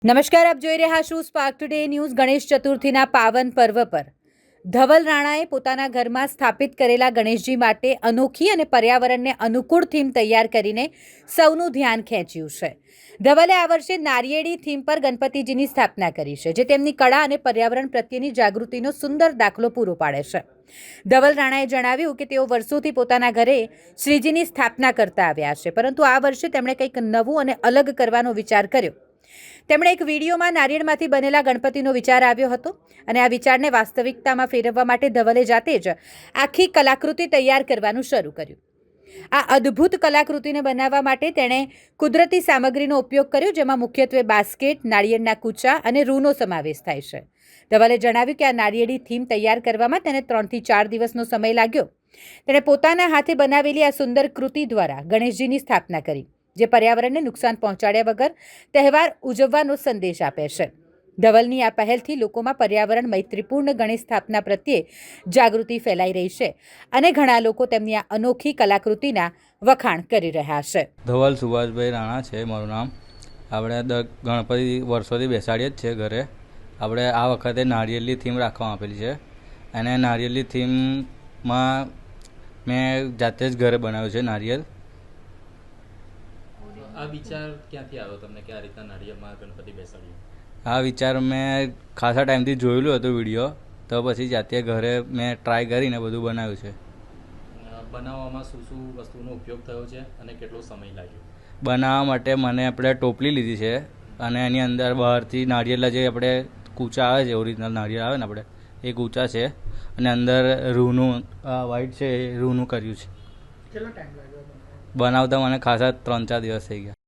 નમસ્કાર, આપ જોઈ રહ્યા છો સ્પાર્ક ટુડે ન્યૂઝ. ગણેશ ચતુર્થીના પાવન પર્વ પર ધવલ રાણાએ પોતાના ઘરમાં સ્થાપિત કરેલા ગણેશજી માટે અનોખી અને પર્યાવરણને અનુકૂળ થીમ તૈયાર કરીને સૌનું ધ્યાન ખેંચ્યું છે. ધવલે આ વર્ષે નારિયેળી થીમ પર ગણપતિજીની સ્થાપના કરી છે, જે તેમની કળા અને પર્યાવરણ પ્રત્યેની જાગૃતિનો સુંદર દાખલો પૂરો પાડે છે. ધવલ રાણાએ જણાવ્યું કે તેઓ વર્ષોથી પોતાના ઘરે શ્રીજીની સ્થાપના કરતા આવ્યા છે, પરંતુ આ વર્ષે તેમણે કંઈક નવું અને અલગ કરવાનો વિચાર કર્યો. તેમણે એક વિડીયોમાં નારિયેળમાંથી બનેલા ગણપતિનો વિચાર આવ્યો હતો અને આ વિચારને વાસ્તવિકતામાં ફેરવવા માટે ધવલે જાતે જ આખી કલાકૃતિ તૈયાર કરવાનું શરૂ કર્યું. આ અદ્ભુત કલાકૃતિને બનાવવા માટે તેણે કુદરતી સામગ્રીનો ઉપયોગ કર્યો, જેમાં મુખ્યત્વે બાસ્કેટ, નાળિયેરના કૂચા અને રૂનો સમાવેશ થાય છે. ધવલે જણાવ્યું કે આ નારિયેળી થીમ તૈયાર કરવામાં તેને 3 થી 4 દિવસનો સમય લાગ્યો. તેણે પોતાના હાથે બનાવેલી આ સુંદર કૃતિ દ્વારા ગણેશજીની સ્થાપના કરી, જે પર્યાવરણને નુકસાન પહોંચાડ્યા વગર તહેવાર ઉજવવાનો સંદેશ આપે છે. ધવલની આ પહેલથી લોકોમાં પર્યાવરણ મૈત્રીપૂર્ણ ગણેશ સ્થાપના પ્રત્યે જાગૃતિ ફેલાઈ રહી છે અને ઘણા લોકો તેમની આ અનોખી કલાકૃતિના વખાણ કરી રહ્યા છે. ધવલ સુભાષભાઈ રાણા છે મારું નામ. આપણે ગણપતિ વર્ષોથી બેસાડીએ જ છે ઘરે. આપણે આ વખતે નારિયેળની થીમ રાખવામાં આપેલી છે અને નારિયેળની થીમમાં મેં જાતે જ ઘરે બનાવ્યું છે નારિયેળ. આ વિચાર ક્યાંથી આવ્યો તમને કે આ રીતના નાળિયેરમાં ગણપતિ બેસાડ્યું? આ વિચાર મેં ખાસા ટાઈમથી જોયેલું હતું વિડીયો, તો પછી જાતે ઘરે મેં ટ્રાય કરીને બધું બનાવ્યું છે. બનાવવામાં શું શું વસ્તુનો ઉપયોગ થયો છે અને કેટલો સમય લાગ્યો? બનાવવા માટે મને આપણે ટોપલી લીધી છે અને એની અંદર બહારથી નારિયેળના જે આપણે કૂચા આવે છે, ઓરિજિનલ નારિયેળ આવે ને આપણે એ કૂચા છે અને અંદર રૂનું વ્હાઈટ છે એ રૂનું કર્યું છે. કેટલો ટાઈમ લાગ્યો બનાવતા? મને ખાસા 3-4 દિવસ થઈ ગયા.